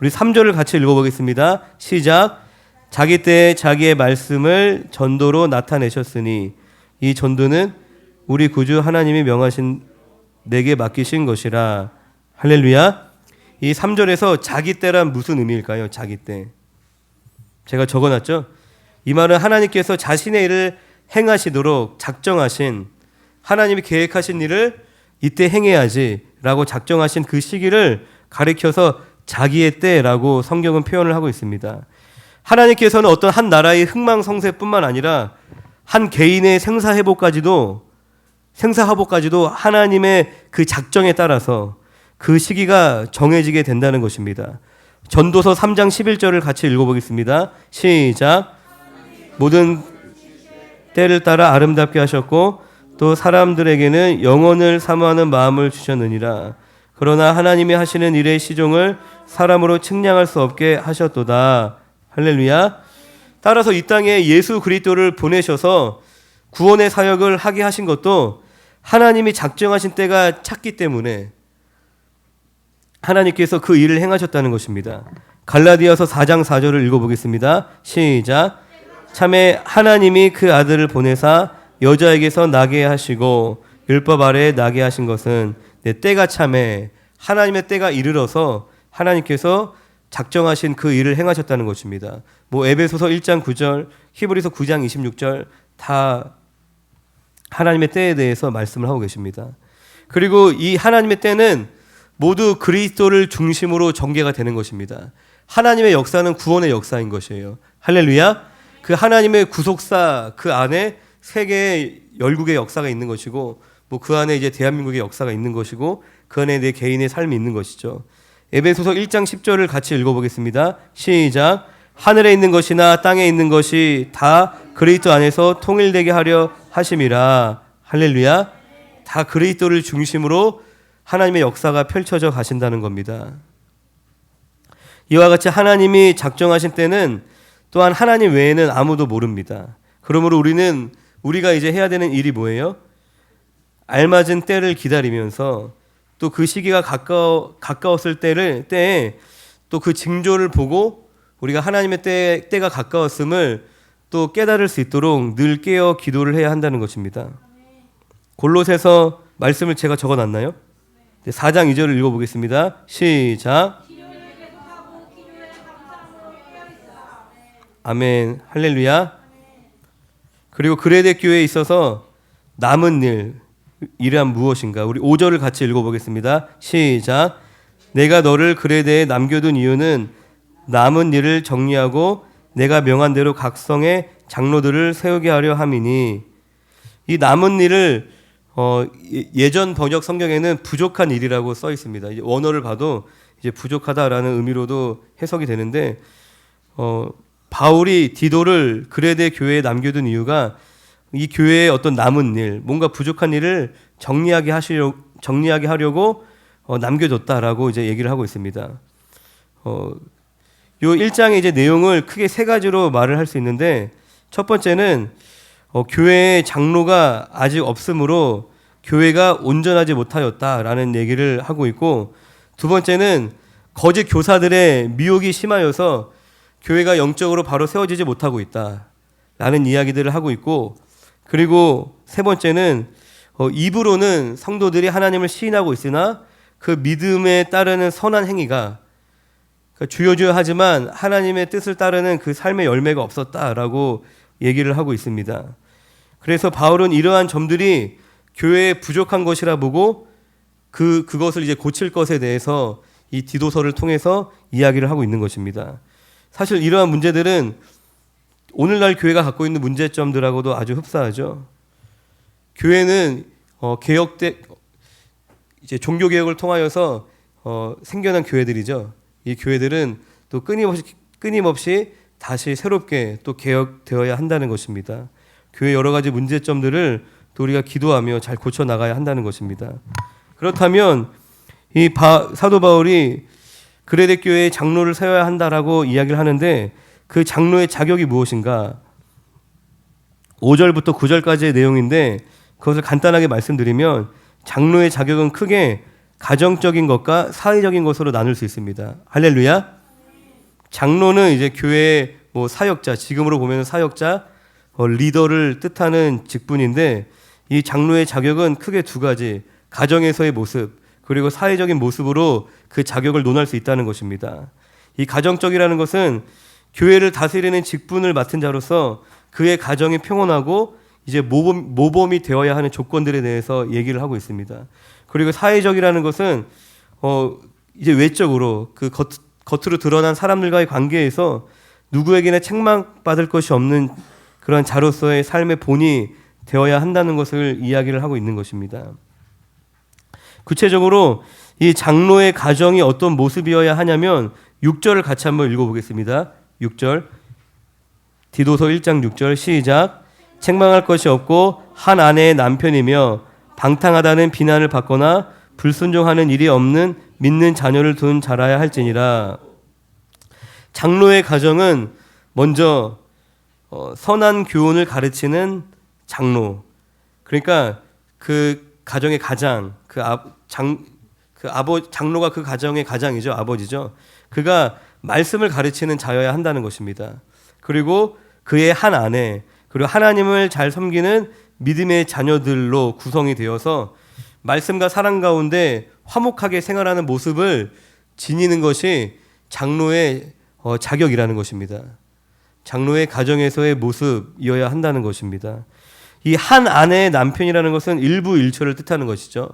[SPEAKER 1] 우리 3절을 같이 읽어보겠습니다. 시작. 자기 때에 자기의 말씀을 전도로 나타내셨으니 이 전도는 우리 구주 하나님이 명하신 내게 맡기신 것이라. 할렐루야. 이 3절에서 자기 때란 무슨 의미일까요? 자기 때. 제가 적어놨죠. 이 말은 하나님께서 자신의 일을 행하시도록 작정하신, 하나님이 계획하신 일을 이때 행해야지 라고 작정하신 그 시기를 가리켜서 자기의 때라고 성경은 표현을 하고 있습니다. 하나님께서는 어떤 한 나라의 흥망성쇠뿐만 아니라 한 개인의 생사하복까지도 하나님의 그 작정에 따라서 그 시기가 정해지게 된다는 것입니다. 전도서 3장 11절을 같이 읽어보겠습니다. 시작. 모든 때를 따라 아름답게 하셨고 또 사람들에게는 영혼을 사모하는 마음을 주셨느니라. 그러나 하나님이 하시는 일의 시종을 사람으로 측량할 수 없게 하셨도다. 할렐루야. 따라서 이 땅에 예수 그리스도를 보내셔서 구원의 사역을 하게 하신 것도 하나님이 작정하신 때가 찼기 때문에 하나님께서 그 일을 행하셨다는 것입니다. 갈라디아서 4장 4절을 읽어보겠습니다. 시작. 참에 하나님이 그 아들을 보내사 여자에게서 나게 하시고 율법 아래에 나게 하신 것은 내 때가 참에 하나님의 때가 이르러서 하나님께서 작정하신 그 일을 행하셨다는 것입니다. 뭐 에베소서 1장 9절, 히브리서 9장 26절 다 하나님의 때에 대해서 말씀을 하고 계십니다. 그리고 이 하나님의 때는 모두 그리스도를 중심으로 전개가 되는 것입니다. 하나님의 역사는 구원의 역사인 것이에요. 할렐루야. 그 하나님의 구속사 그 안에 세계의 열국의 역사가 있는 것이고 뭐 그 안에 이제 대한민국의 역사가 있는 것이고 그 안에 내 개인의 삶이 있는 것이죠. 에베소서 1장 10절을 같이 읽어보겠습니다. 시작. 하늘에 있는 것이나 땅에 있는 것이 다 그리스도 안에서 통일되게 하려 하심이라. 할렐루야. 다 그리스도를 중심으로 하나님의 역사가 펼쳐져 가신다는 겁니다. 이와 같이 하나님이 작정하신 때는 또한 하나님 외에는 아무도 모릅니다. 그러므로 우리가 이제 해야 되는 일이 뭐예요? 알맞은 때를 기다리면서 또 그 시기가 가까웠을 때에 또 그 징조를 보고 우리가 하나님의 때가 가까웠음을 또 깨달을 수 있도록 늘 깨어 기도를 해야 한다는 것입니다. 골로새서 말씀을 제가 적어놨나요? 4장 2절을 읽어보겠습니다. 시작. 아멘. 할렐루야. 그리고 그레데 교회에 있어서 남은 일이란 무엇인가? 우리 5절을 같이 읽어보겠습니다. 시작. 내가 너를 그레데에 남겨둔 이유는 남은 일을 정리하고 내가 명한 대로 각 성의 장로들을 세우게 하려 함이니. 이 남은 일을 예전 번역 성경에는 부족한 일이라고 써 있습니다. 이제 원어를 봐도 이제 부족하다라는 의미로도 해석이 되는데 바울이 디도를 그레데 교회에 남겨둔 이유가 이 교회의 어떤 남은 일, 뭔가 부족한 일을 정리하게 하려고 남겨줬다라고 이제 얘기를 하고 있습니다. 요 1장의 이제 내용을 크게 세 가지로 말을 할 수 있는데 첫 번째는 교회의 장로가 아직 없으므로 교회가 온전하지 못하였다라는 얘기를 하고 있고, 두 번째는 거짓 교사들의 미혹이 심하여서 교회가 영적으로 바로 세워지지 못하고 있다라는 이야기들을 하고 있고, 그리고 세 번째는 입으로는 성도들이 하나님을 시인하고 있으나 그 믿음에 따르는 선한 행위가 주여주여 하지만 하나님의 뜻을 따르는 그 삶의 열매가 없었다라고 얘기를 하고 있습니다. 그래서 바울은 이러한 점들이 교회에 부족한 것이라 보고 그것을 이제 고칠 것에 대해서 이 디도서를 통해서 이야기를 하고 있는 것입니다. 사실 이러한 문제들은 오늘날 교회가 갖고 있는 문제점들하고도 아주 흡사하죠. 교회는 개혁 때 이제 종교 개혁을 통하여서 생겨난 교회들이죠. 이 교회들은 또 끊임없이 다시 새롭게 또 개혁되어야 한다는 것입니다. 교회 여러 가지 문제점들을 또 우리가 기도하며 잘 고쳐 나가야 한다는 것입니다. 그렇다면 이 사도 바울이 그레데 교회의 장로를 세워야 한다라고 이야기를 하는데 그 장로의 자격이 무엇인가? 5절부터 9절까지의 내용인데 그것을 간단하게 말씀드리면 장로의 자격은 크게 가정적인 것과 사회적인 것으로 나눌 수 있습니다. 할렐루야. 장로는 이제 교회의 사역자, 지금으로 보면 사역자, 리더를 뜻하는 직분인데 이 장로의 자격은 크게 두 가지, 가정에서의 모습 그리고 사회적인 모습으로 그 자격을 논할 수 있다는 것입니다. 이 가정적이라는 것은 교회를 다스리는 직분을 맡은 자로서 그의 가정이 평온하고 이제 모범이 되어야 하는 조건들에 대해서 얘기를 하고 있습니다. 그리고 사회적이라는 것은 이제 외적으로 그 겉으로 드러난 사람들과의 관계에서 누구에게나 책망받을 것이 없는 그런 자로서의 삶의 본이 되어야 한다는 것을 이야기를 하고 있는 것입니다. 구체적으로 이 장로의 가정이 어떤 모습이어야 하냐면 6절을 같이 한번 읽어보겠습니다. 6절 디도서 1장 6절 시작. 책망할 것이 없고 한 아내의 남편이며 방탕하다는 비난을 받거나 불순종하는 일이 없는 믿는 자녀를 둔 자라야 할지니라. 장로의 가정은 먼저 선한 교훈을 가르치는 장로, 그러니까 그 가정의 가장, 장로가 그 가정의 가장이죠. 아버지죠. 그가 말씀을 가르치는 자여야 한다는 것입니다. 그리고 그의 한 아내, 그리고 하나님을 잘 섬기는 믿음의 자녀들로 구성이 되어서 말씀과 사랑 가운데 화목하게 생활하는 모습을 지니는 것이 장로의 자격이라는 것입니다. 장로의 가정에서의 모습이어야 한다는 것입니다. 이 한 아내의 남편이라는 것은 일부 일처를 뜻하는 것이죠.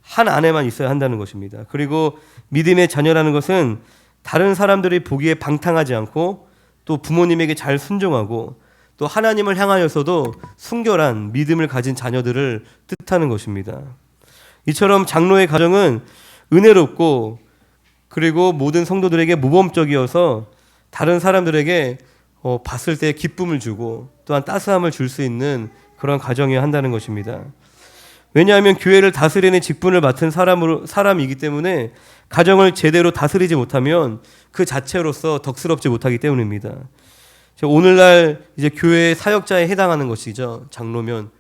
[SPEAKER 1] 한 아내만 있어야 한다는 것입니다. 그리고 믿음의 자녀라는 것은 다른 사람들이 보기에 방탕하지 않고 또 부모님에게 잘 순종하고 또 하나님을 향하여서도 순결한 믿음을 가진 자녀들을 뜻하는 것입니다. 이처럼 장로의 가정은 은혜롭고 그리고 모든 성도들에게 모범적이어서 다른 사람들에게 봤을 때 기쁨을 주고 또한 따스함을 줄 수 있는 그런 가정이어야 한다는 것입니다. 왜냐하면 교회를 다스리는 직분을 맡은 사람이기 때문에 가정을 제대로 다스리지 못하면 그 자체로서 덕스럽지 못하기 때문입니다. 오늘날 이제 교회 사역자에 해당하는 것이죠. 장로면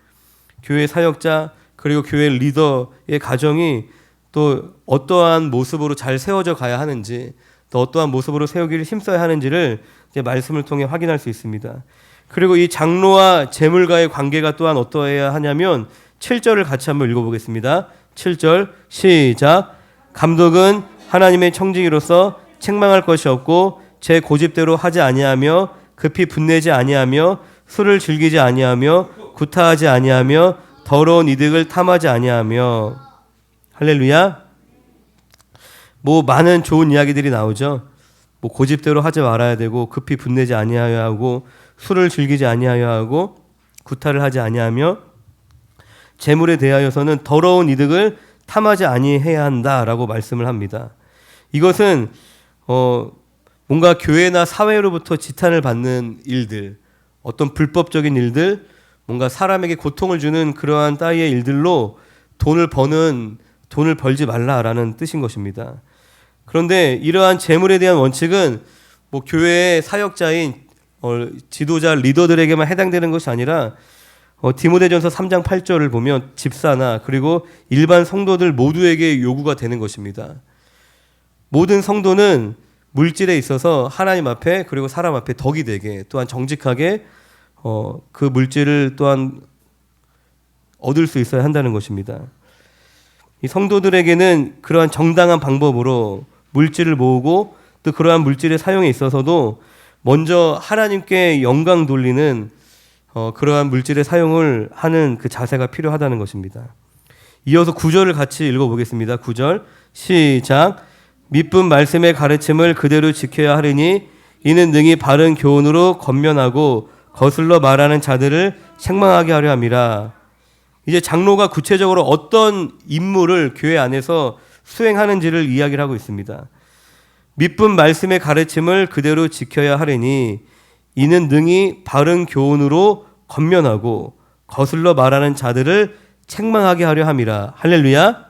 [SPEAKER 1] 교회 사역자 그리고 교회 리더의 가정이 또 어떠한 모습으로 잘 세워져 가야 하는지 또 어떠한 모습으로 세우기를 힘써야 하는지를 이제 말씀을 통해 확인할 수 있습니다. 그리고 이 장로와 재물가의 관계가 또한 어떠해야 하냐면 7절을 같이 한번 읽어보겠습니다. 7절 시작. 감독은 하나님의 청지기로서 책망할 것이 없고 제 고집대로 하지 아니하며 급히 분내지 아니하며 술을 즐기지 아니하며 구타하지 아니하며 더러운 이득을 탐하지 아니하며. 할렐루야. 많은 좋은 이야기들이 나오죠. 고집대로 하지 말아야 되고 급히 분내지 아니하여 하고 술을 즐기지 아니하여 하고 구타를 하지 아니하며 재물에 대하여서는 더러운 이득을 탐하지 아니해야 한다라고 말씀을 합니다. 이것은 뭔가 교회나 사회로부터 지탄을 받는 일들, 어떤 불법적인 일들, 뭔가 사람에게 고통을 주는 그러한 따위의 일들로 돈을 벌지 말라라는 뜻인 것입니다. 그런데 이러한 재물에 대한 원칙은 교회의 사역자인 지도자 리더들에게만 해당되는 것이 아니라 디모데전서 3장 8절을 보면 집사나 그리고 일반 성도들 모두에게 요구가 되는 것입니다. 모든 성도는 물질에 있어서 하나님 앞에 그리고 사람 앞에 덕이 되게 또한 정직하게 그 물질을 또한 얻을 수 있어야 한다는 것입니다. 이 성도들에게는 그러한 정당한 방법으로 물질을 모으고 또 그러한 물질의 사용에 있어서도 먼저 하나님께 영광 돌리는 그러한 물질의 사용을 하는 그 자세가 필요하다는 것입니다. 이어서 9절을 같이 읽어보겠습니다. 9절 시작. 미쁜 말씀의 가르침을 그대로 지켜야 하리니 이는 능히 바른 교훈으로 권면하고 거슬러 말하는 자들을 책망하게 하려 함이라. 이제 장로가 구체적으로 어떤 임무를 교회 안에서 수행하는지를 이야기를 하고 있습니다. 미쁜 말씀의 가르침을 그대로 지켜야 하리니 이는 능히 바른 교훈으로 권면하고 거슬러 말하는 자들을 책망하게 하려 함이라. 할렐루야.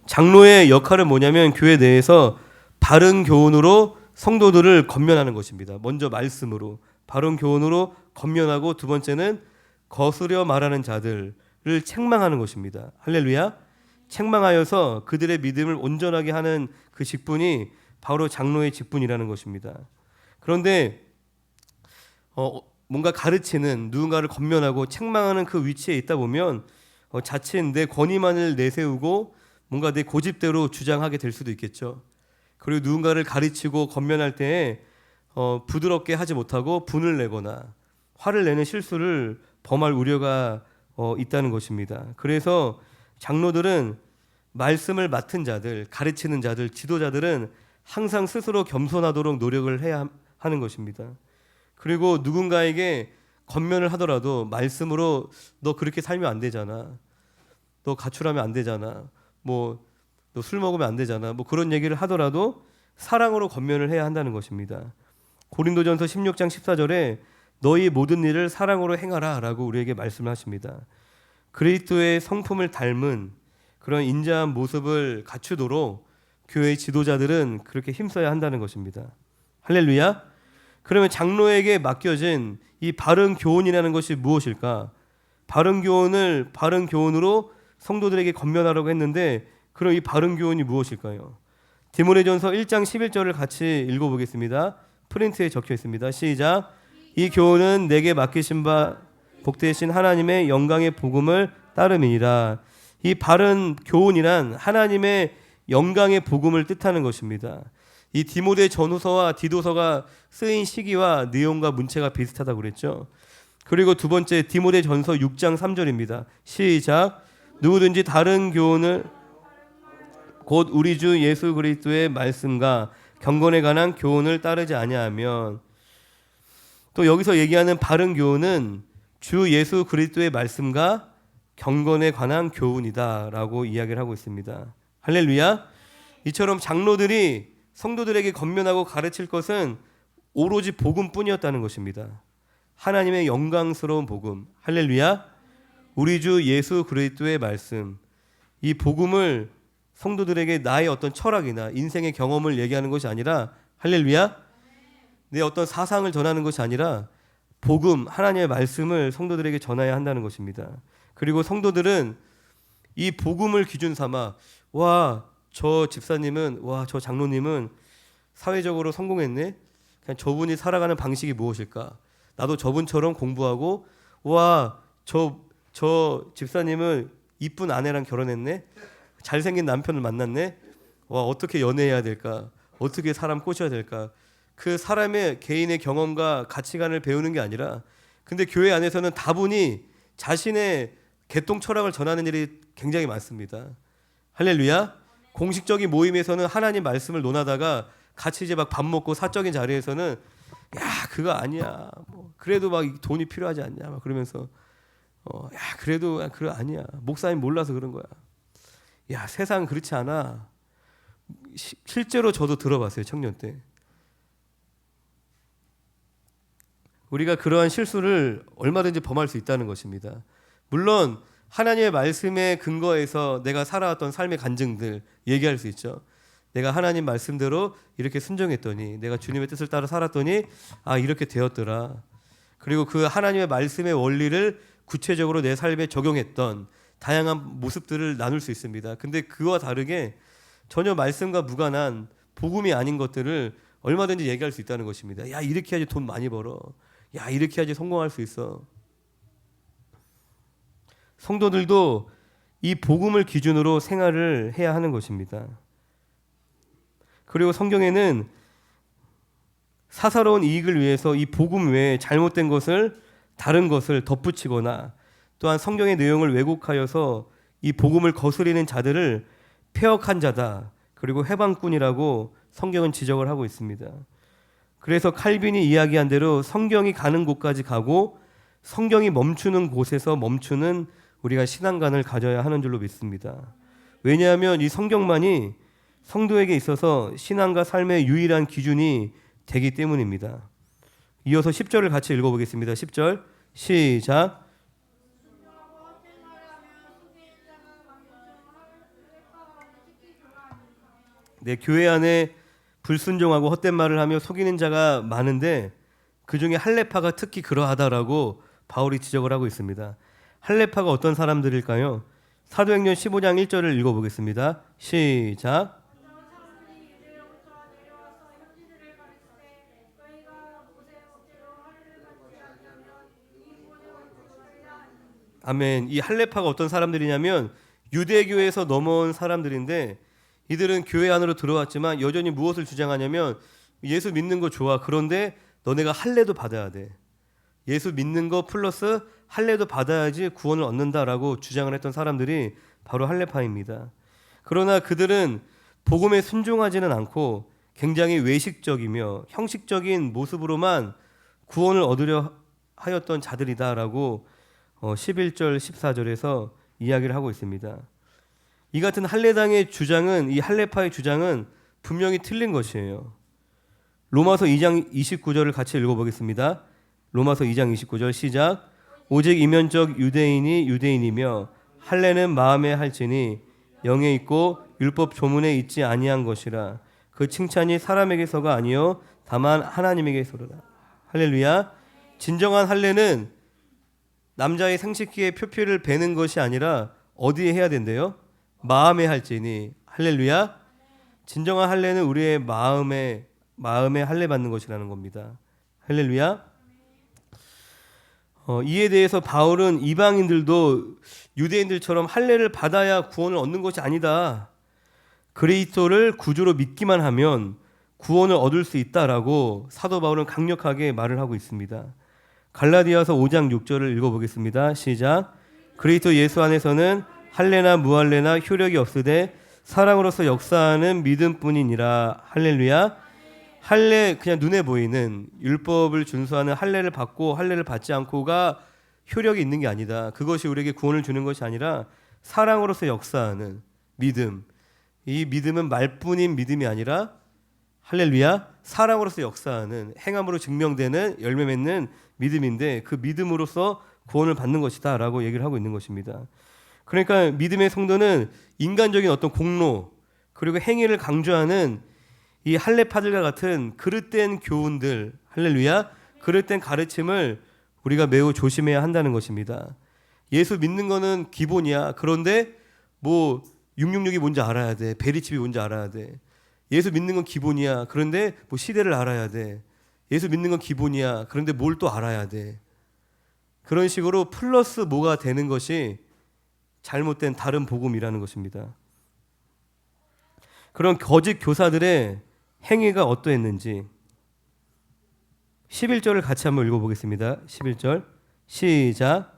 [SPEAKER 1] 장로의 역할은 뭐냐면 교회 내에서 바른 교훈으로 성도들을 권면하는 것입니다. 먼저 말씀으로 바른 교훈으로 권면하고 두 번째는 거스려 말하는 자들을 책망하는 것입니다. 할렐루야. 책망하여서 그들의 믿음을 온전하게 하는 그 직분이 바로 장로의 직분이라는 것입니다. 그런데 뭔가 가르치는 누군가를 권면하고 책망하는 그 위치에 있다 보면 자칫 내 권위만을 내세우고 뭔가 내 고집대로 주장하게 될 수도 있겠죠. 그리고 누군가를 가르치고 권면할 때에 부드럽게 하지 못하고 분을 내거나 화를 내는 실수를 범할 우려가 있다는 것입니다. 그래서 장로들은 말씀을 맡은 자들, 가르치는 자들, 지도자들은 항상 스스로 겸손하도록 노력을 해야 하는 것입니다. 그리고 누군가에게 권면을 하더라도 말씀으로 너 그렇게 살면 안 되잖아. 너 가출하면 안 되잖아. 너 술 먹으면 안 되잖아. 그런 얘기를 하더라도 사랑으로 권면을 해야 한다는 것입니다. 고린도전서 16장 14절에 너희 모든 일을 사랑으로 행하라 라고 우리에게 말씀을 하십니다. 그리스도의 성품을 닮은 그런 인자한 모습을 갖추도록 교회의 지도자들은 그렇게 힘써야 한다는 것입니다. 할렐루야. 그러면 장로에게 맡겨진 이 바른 교훈이라는 것이 무엇일까? 바른 교훈을 바른 교훈으로 성도들에게 권면하라고 했는데 그럼 이 바른 교훈이 무엇일까요? 디모데전서 1장 11절을 같이 읽어보겠습니다. 프린트에 적혀 있습니다. 시작. 이 교훈은 내게 맡기신 바 복되신 하나님의 영광의 복음을 따름이니라. 이 바른 교훈이란 하나님의 영광의 복음을 뜻하는 것입니다. 이 디모데 전후서와 디도서가 쓰인 시기와 내용과 문체가 비슷하다고 그랬죠. 그리고 두 번째 디모데 전서 6장 3절입니다. 시작. 누구든지 다른 교훈을 곧 우리 주 예수 그리스도의 말씀과 경건에 관한 교훈을 따르지 아니하면, 또 여기서 얘기하는 바른 교훈은 주 예수 그리스도의 말씀과 경건에 관한 교훈이다라고 이야기를 하고 있습니다. 할렐루야. 이처럼 장로들이 성도들에게 권면하고 가르칠 것은 오로지 복음뿐이었다는 것입니다. 하나님의 영광스러운 복음. 할렐루야. 우리 주 예수 그리스도의 말씀. 이 복음을 성도들에게 나의 어떤 철학이나 인생의 경험을 얘기하는 것이 아니라, 할렐루야, 내 어떤 사상을 전하는 것이 아니라 복음, 하나님의 말씀을 성도들에게 전해야 한다는 것입니다. 그리고 성도들은 이 복음을 기준 삼아, 와, 저 집사님은, 와, 저 장로님은 사회적으로 성공했네? 그냥 저분이 살아가는 방식이 무엇일까? 나도 저분처럼 공부하고, 와, 저 집사님은 이쁜 아내랑 결혼했네? 잘생긴 남편을 만났네? 와, 어떻게 연애해야 될까? 어떻게 사람 꼬셔야 될까? 그 사람의 개인의 경험과 가치관을 배우는 게 아니라, 근데 교회 안에서는 다분히 자신의 개똥 철학을 전하는 일이 굉장히 많습니다. 할렐루야. 공식적인 모임에서는 하나님 말씀을 논하다가 같이 이제 막 밥 먹고 사적인 자리에서는 야, 그거 아니야. 뭐 그래도 막 돈이 필요하지 않냐? 막 그러면서 야, 그래도 그거 아니야. 목사님 몰라서 그런 거야. 야, 세상 그렇지 않아. 실제로 저도 들어봤어요, 청년 때. 우리가 그러한 실수를 얼마든지 범할 수 있다는 것입니다. 물론 하나님의 말씀에 근거해서 내가 살아왔던 삶의 간증들 얘기할 수 있죠. 내가 하나님 말씀대로 이렇게 순종했더니, 내가 주님의 뜻을 따라 살았더니 아, 이렇게 되었더라. 그리고 그 하나님의 말씀의 원리를 구체적으로 내 삶에 적용했던 다양한 모습들을 나눌 수 있습니다. 근데 그와 다르게 전혀 말씀과 무관한 복음이 아닌 것들을 얼마든지 얘기할 수 있다는 것입니다. 야, 이렇게 해야지 돈 많이 벌어. 야, 이렇게 해야지 성공할 수 있어. 성도들도 이 복음을 기준으로 생활을 해야 하는 것입니다. 그리고 성경에는 사사로운 이익을 위해서 이 복음 외에 잘못된 것을, 다른 것을 덧붙이거나 또한 성경의 내용을 왜곡하여서 이 복음을 거스리는 자들을 폐역한 자다, 그리고 해방꾼이라고 성경은 지적을 하고 있습니다. 그래서 칼빈이 이야기한 대로 성경이 가는 곳까지 가고 성경이 멈추는 곳에서 멈추는 우리가 신앙관을 가져야 하는 줄로 믿습니다. 왜냐하면 이 성경만이 성도에게 있어서 신앙과 삶의 유일한 기준이 되기 때문입니다. 이어서 10절을 같이 읽어보겠습니다. 10절 시작. 네, 교회 안에 불순종하고 헛된 말을 하며 속이는 자가 많은데 그 중에 할례파가 특히 그러하다라고 바울이 지적을 하고 있습니다. 할례파가 어떤 사람들일까요? 사도행전 15장 1절을 읽어보겠습니다. 시작. 아멘. 이 할례파가 어떤 사람들이냐면 유대교에서 넘어온 사람들인데, 이들은 교회 안으로 들어왔지만 여전히 무엇을 주장하냐면 예수 믿는 거 좋아. 그런데 너네가 할례도 받아야 돼. 예수 믿는 거 플러스 할례도 받아야지 구원을 얻는다라고 주장을 했던 사람들이 바로 할례파입니다. 그러나 그들은 복음에 순종하지는 않고 굉장히 외식적이며 형식적인 모습으로만 구원을 얻으려 하였던 자들이다라고 11절 14절에서 이야기를 하고 있습니다. 이 같은 할례당의 주장은, 이 할례파의 주장은 분명히 틀린 것이에요. 로마서 2장 29절을 같이 읽어보겠습니다. 로마서 2장 29절 시작. 오직 이면적 유대인이 유대인이며 할례는 마음에 할지니 영에 있고 율법 조문에 있지 아니한 것이라. 그 칭찬이 사람에게서가 아니요 다만 하나님에게서로다. 할렐루야. 진정한 할례는 남자의 생식기에 표피를 베는 것이 아니라 어디에 해야 된대요? 마음에 할지니. 할렐루야. 진정한 할례는 우리의 마음에 할례 받는 것이라는 겁니다. 할렐루야. 이에 대해서 바울은 이방인들도 유대인들처럼 할례를 받아야 구원을 얻는 것이 아니다. 그리스도를 구주로 믿기만 하면 구원을 얻을 수 있다라고 사도 바울은 강력하게 말을 하고 있습니다. 갈라디아서 5장 6절을 읽어보겠습니다. 시작. 그리스도 예수 안에서는 할례나 무할례나 효력이 없으되 사랑으로서 역사하는 믿음뿐이니라. 할렐루야. 할례, 그냥 눈에 보이는 율법을 준수하는 할례를 받고 할례를 받지 않고가 효력이 있는 게 아니다. 그것이 우리에게 구원을 주는 것이 아니라 사랑으로서 역사하는 믿음. 이 믿음은 말뿐인 믿음이 아니라 할렐루야, 사랑으로서 역사하는, 행함으로 증명되는, 열매 맺는 믿음인데 그 믿음으로써 구원을 받는 것이다 라고 얘기를 하고 있는 것입니다. 그러니까 믿음의 성도는 인간적인 어떤 공로 그리고 행위를 강조하는 이 할례파들과 같은 그릇된 교훈들, 할렐루야, 그릇된 가르침을 우리가 매우 조심해야 한다는 것입니다. 예수 믿는 거는 기본이야. 그런데 뭐 666이 뭔지 알아야 돼. 베리칩이 뭔지 알아야 돼. 예수 믿는 건 기본이야. 그런데 뭐 시대를 알아야 돼. 예수 믿는 건 기본이야. 그런데 뭘 또 알아야 돼. 그런 식으로 플러스 뭐가 되는 것이 잘못된 다른 복음이라는 것입니다. 그런 거짓 교사들의 행위가 어떠했는지 11절을 같이 한번 읽어보겠습니다. 11절 시작.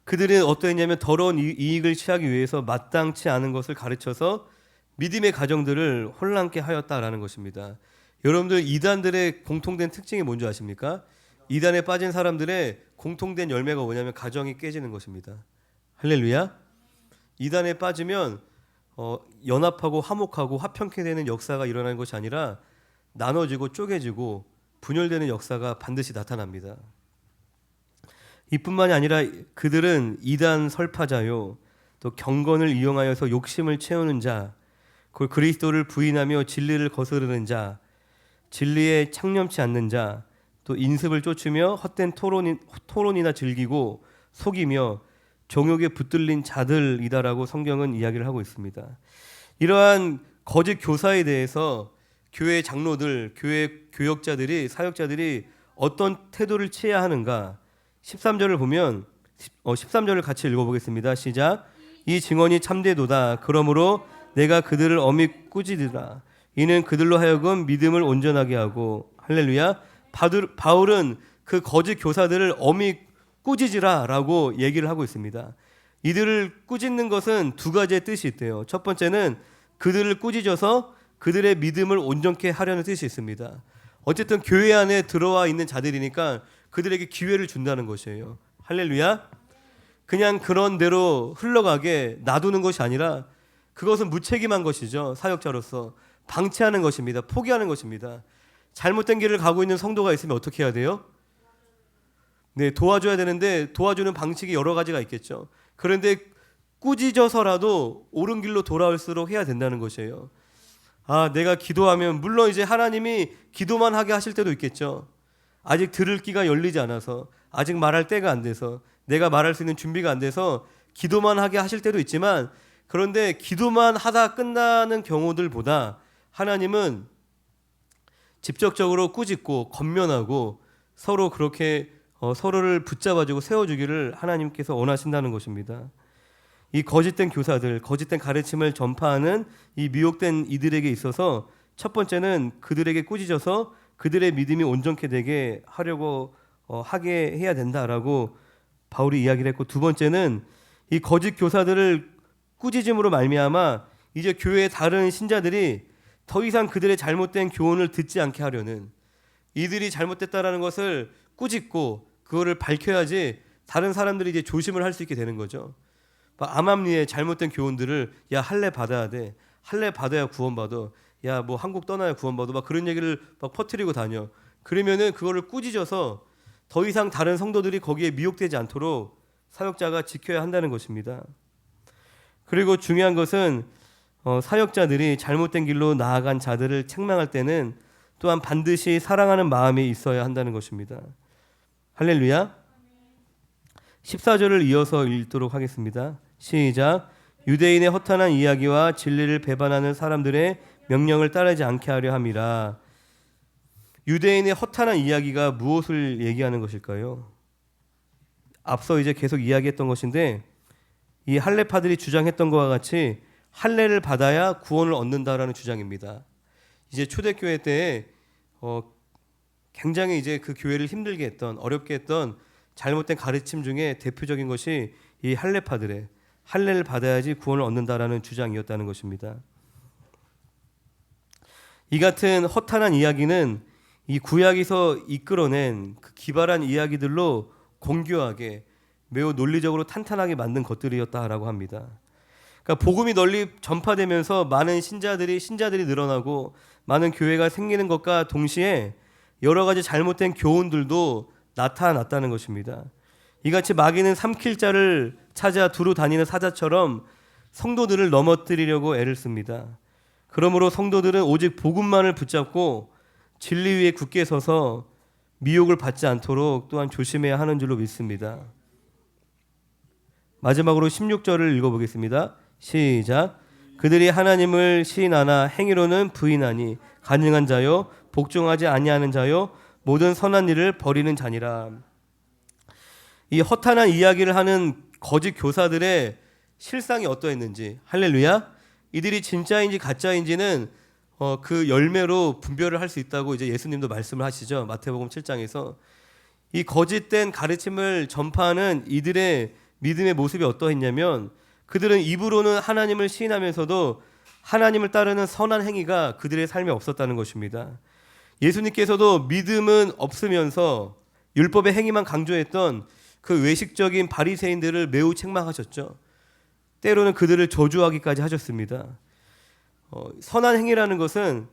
[SPEAKER 1] 그들은 어떠했냐면 더러운 이익을 취하기 위해서 마땅치 않은 것을 가르쳐서 믿음의 가정들을 혼란케 하였다라는 것입니다. 여러분들 이단들의 공통된 특징이 뭔지 아십니까? 이단에 빠진 사람들의 공통된 열매가 뭐냐면 가정이 깨지는 것입니다. 할렐루야. 이단에 빠지면 연합하고 화목하고 화평케 되는 역사가 일어나는 것이 아니라 나눠지고 쪼개지고 분열되는 역사가 반드시 나타납니다. 이뿐만이 아니라 그들은 이단 설파자요, 또 경건을 이용하여서 욕심을 채우는 자, 그리스도를 부인하며 진리를 거스르는 자, 진리에 창념치 않는 자, 또 인습을 쫓으며 헛된 토론이나 즐기고 속이며 정욕에 붙들린 자들이다라고 성경은 이야기를 하고 있습니다. 이러한 거짓 교사에 대해서 교회 장로들, 교회 교역자들이, 사역자들이 어떤 태도를 취해야 하는가? 13절을 보면 13절을 같이 읽어보겠습니다. 시작. 이 증언이 참되도다. 그러므로 내가 그들을 엄히 꾸짖으라. 이는 그들로 하여금 믿음을 온전하게 하고, 할렐루야. 바울은 그 거짓 교사들을 엄히 꾸짖으라 라고 얘기를 하고 있습니다. 이들을 꾸짖는 것은 두 가지의 뜻이 있대요. 첫 번째는 그들을 꾸짖어서 그들의 믿음을 온전케 하려는 뜻이 있습니다. 어쨌든 교회 안에 들어와 있는 자들이니까 그들에게 기회를 준다는 것이에요. 할렐루야. 그냥 그런 대로 흘러가게 놔두는 것이 아니라 그것은 무책임한 것이죠. 사역자로서 방치하는 것입니다. 포기하는 것입니다. 잘못된 길을 가고 있는 성도가 있으면 어떻게 해야 돼요? 네, 도와줘야 되는데 도와주는 방식이 여러 가지가 있겠죠. 그런데 꾸짖어서라도 옳은 길로 돌아올수록 해야 된다는 것이에요. 내가 기도하면 물론 이제 하나님이 기도만 하게 하실 때도 있겠죠. 아직 들을 귀가 열리지 않아서, 아직 말할 때가 안 돼서, 내가 말할 수 있는 준비가 안 돼서 기도만 하게 하실 때도 있지만, 그런데 기도만 하다 끝나는 경우들보다 하나님은 직접적으로 꾸짖고 권면하고 서로 그렇게 서로를 붙잡아주고 세워주기를 하나님께서 원하신다는 것입니다. 이 거짓된 교사들, 거짓된 가르침을 전파하는 이 미혹된 이들에게 있어서 첫 번째는 그들에게 꾸짖어서 그들의 믿음이 온전케 되게 하려고 하게 해야 된다라고 바울이 이야기를 했고, 두 번째는 이 거짓 교사들을 꾸짖음으로 말미암아 이제 교회의 다른 신자들이 더 이상 그들의 잘못된 교훈을 듣지 않게 하려는, 이들이 잘못됐다라는 것을 꾸짖고 그거를 밝혀야지 다른 사람들이 이제 조심을 할 수 있게 되는 거죠. 암암리의 잘못된 교훈들을 야 할례 받아야 돼, 할례 받아야 구원받아, 야 뭐 한국 떠나야 구원받아, 막 그런 얘기를 막 퍼뜨리고 다녀. 그러면은 그거를 꾸짖어서 더 이상 다른 성도들이 거기에 미혹되지 않도록 사역자가 지켜야 한다는 것입니다. 그리고 중요한 것은 사역자들이 잘못된 길로 나아간 자들을 책망할 때는 또한 반드시 사랑하는 마음이 있어야 한다는 것입니다. 할렐루야. 14절을 이어서 읽도록 하겠습니다. 시작. 유대인의 허탄한 이야기와 진리를 배반하는 사람들의 명령을 따르지 않게 하려 함이라. 유대인의 허탄한 이야기가 무엇을 얘기하는 것일까요? 앞서 이제 계속 이야기했던 것인데, 이 할례파들이 주장했던 것과 같이 할례를 받아야 구원을 얻는다라는 주장입니다. 이제 초대교회 때 굉장히 이제 그 교회를 힘들게 했던, 어렵게 했던 잘못된 가르침 중에 대표적인 것이 이 할례파들의 할례를 받아야지 구원을 얻는다라는 주장이었다는 것입니다. 이 같은 허탄한 이야기는 이 구약에서 이끌어낸 그 기발한 이야기들로 공교하게 매우 논리적으로 탄탄하게 만든 것들이었다라고 합니다. 그러니까 복음이 널리 전파되면서 많은 신자들이 늘어나고 많은 교회가 생기는 것과 동시에 여러 가지 잘못된 교훈들도 나타났다는 것입니다. 이같이 마귀는 삼킬 자를 찾아 두루 다니는 사자처럼 성도들을 넘어뜨리려고 애를 씁니다. 그러므로 성도들은 오직 복음만을 붙잡고 진리 위에 굳게 서서 미혹을 받지 않도록 또한 조심해야 하는 줄로 믿습니다. 마지막으로 16절을 읽어보겠습니다. 시작. 그들이 하나님을 시인하나 행위로는 부인하니 가증한 자요 복종하지 아니하는 자요 모든 선한 일을 버리는 자니라. 이 허탄한 이야기를 하는 거짓 교사들의 실상이 어떠했는지, 할렐루야, 이들이 진짜인지 가짜인지는 그 열매로 분별을 할 수 있다고 이제 예수님도 말씀을 하시죠. 마태복음 7장에서 이 거짓된 가르침을 전파하는 이들의 믿음의 모습이 어떠했냐면, 그들은 입으로는 하나님을 시인하면서도 하나님을 따르는 선한 행위가 그들의 삶에 없었다는 것입니다. 예수님께서도 믿음은 없으면서 율법의 행위만 강조했던 그 외식적인 바리새인들을 매우 책망하셨죠. 때로는 그들을 저주하기까지 하셨습니다. 선한 행위라는 것은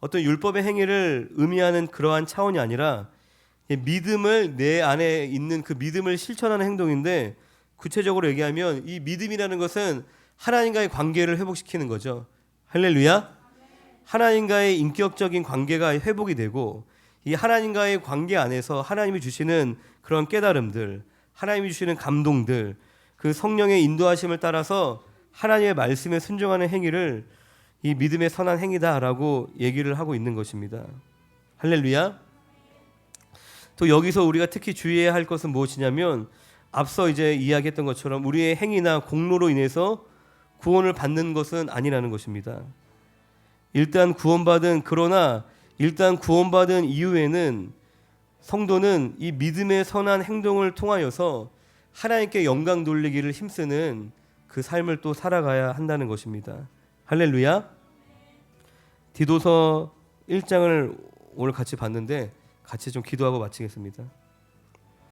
[SPEAKER 1] 어떤 율법의 행위를 의미하는 그러한 차원이 아니라 믿음을, 내 안에 있는 그 믿음을 실천하는 행동인데, 구체적으로 얘기하면 이 믿음이라는 것은 하나님과의 관계를 회복시키는 거죠. 할렐루야. 하나님과의 인격적인 관계가 회복이 되고, 이 하나님과의 관계 안에서 하나님이 주시는 그런 깨달음들, 하나님이 주시는 감동들, 그 성령의 인도하심을 따라서 하나님의 말씀에 순종하는 행위를 이 믿음의 선한 행위다라고 얘기를 하고 있는 것입니다. 할렐루야. 또 여기서 우리가 특히 주의해야 할 것은 무엇이냐면, 앞서 이제 이야기했던 것처럼 우리의 행위나 공로로 인해서 구원을 받는 것은 아니라는 것입니다. 일단 구원받은 이후에는 성도는 이 믿음의 선한 행동을 통하여서 하나님께 영광 돌리기를 힘쓰는 그 삶을 또 살아가야 한다는 것입니다. 할렐루야. 디도서 1장을 오늘 같이 봤는데 같이 좀 기도하고 마치겠습니다.